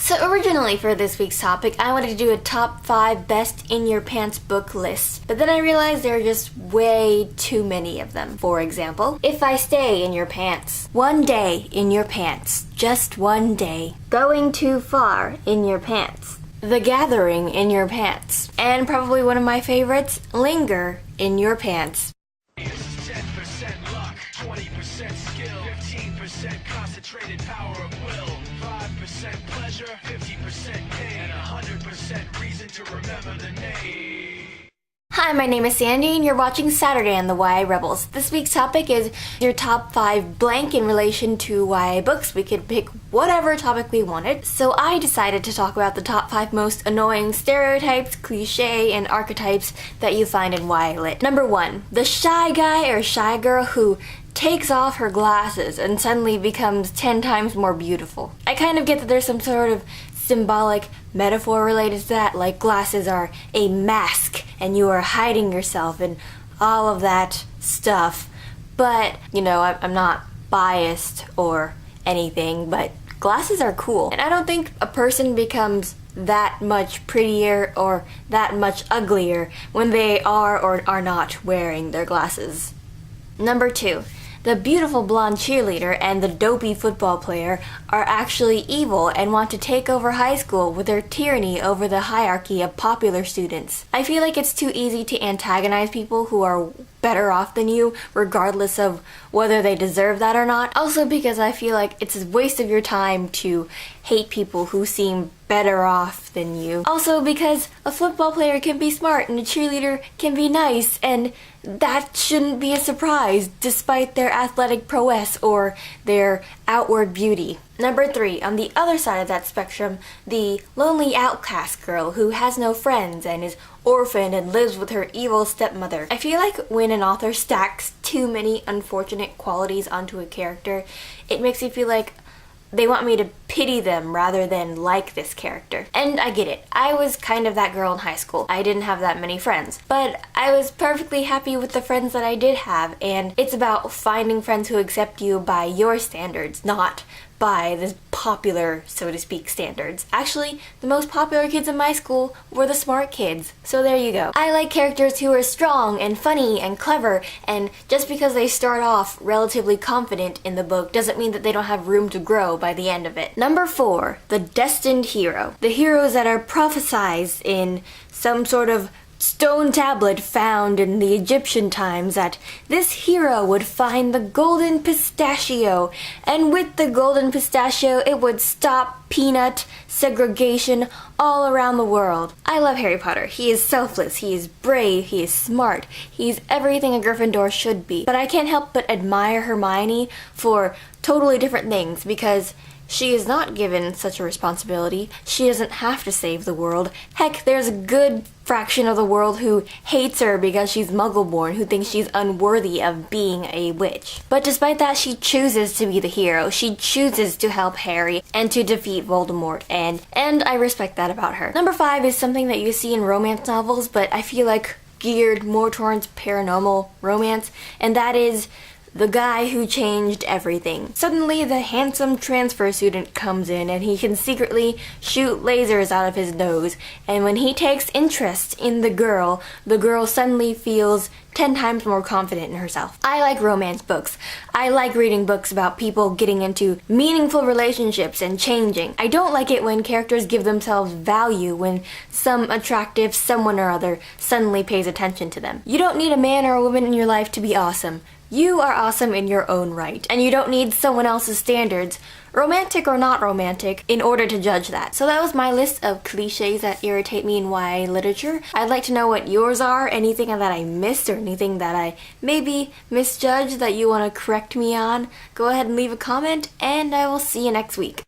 So originally for this week's topic, I wanted to do a top 5 best in your pants book list, but then I realized there are just way too many of them. For example, If I Stay in Your Pants, One Day in Your Pants, Just One Day, Going Too Far in Your Pants, The Gathering in Your Pants, and probably one of my favorites, Linger in Your Pants. 10% luck, 20% skill, 15% concentrated power of will, 5% pleasure, 50% pain, and 100% reason to remember the name. Hi, my name is Sandy, and you're watching Saturday on the YARebels. This week's topic is your top 5 blank in relation to YA books. We could pick whatever topic we wanted. So I decided to talk about the top 5 most annoying stereotypes, cliches, and archetypes that you find in YA Lit. Number 1, the shy guy or shy girl who takes off her glasses and suddenly becomes 10 times more beautiful. I kind of get that there's some sort of symbolic metaphor related to that, like glasses are a mask and you are hiding yourself and all of that stuff. But, you know, I'm not biased or anything, but glasses are cool. And I don't think a person becomes that much prettier or that much uglier when they are or are not wearing their glasses. Number 2. The beautiful blonde cheerleader and the dopey football player are actually evil and want to take over high school with their tyranny over the hierarchy of popular students. I feel like it's too easy to antagonize people who are better off than you, regardless of whether they deserve that or not. Also because I feel like it's a waste of your time to hate people who seem better off than you. Also because a football player can be smart and a cheerleader can be nice, and that shouldn't be a surprise despite their athletic prowess or their outward beauty. Number 3, on the other side of that spectrum, the lonely outcast girl who has no friends and is orphaned and lives with her evil stepmother. I feel like when an author stacks too many unfortunate qualities onto a character, it makes me feel like they want me to pity them rather than like this character. And I get it. I was kind of that girl in high school. I didn't have that many friends. But I was perfectly happy with the friends that I did have, and it's about finding friends who accept you by your standards, not by the popular, so to speak, standards. Actually, the most popular kids in my school were the smart kids. So there you go. I like characters who are strong and funny and clever, and just because they start off relatively confident in the book doesn't mean that they don't have room to grow by the end of it. Number 4, the Destined Hero. The heroes that are prophesized in some sort of stone tablet found in the Egyptian times that this hero would find the golden pistachio, and with the golden pistachio it would stop peanut segregation all around the world. I love Harry Potter. He is selfless, he is brave, he is smart, he's everything a Gryffindor should be. But I can't help but admire Hermione for totally different things, because she is not given such a responsibility. She doesn't have to save the world. Heck, there's a good fraction of the world who hates her because she's Muggle-born, who thinks she's unworthy of being a witch. But despite that, she chooses to be the hero. She chooses to help Harry and to defeat Voldemort, and I respect that about her. Number 5 is something that you see in romance novels, but I feel like geared more towards paranormal romance, and that is the guy who changed everything. Suddenly, the handsome transfer student comes in and he can secretly shoot lasers out of his nose, and when he takes interest in the girl suddenly feels 10 times more confident in herself. I like romance books. I like reading books about people getting into meaningful relationships and changing. I don't like it when characters give themselves value when some attractive someone or other suddenly pays attention to them. You don't need a man or a woman in your life to be awesome. You are awesome in your own right, and you don't need someone else's standards, romantic or not romantic, in order to judge that. So that was my list of cliches that irritate me in YA literature. I'd like to know what yours are, anything that I missed or anything that I maybe misjudged that you want to correct me on. Go ahead and leave a comment, and I will see you next week.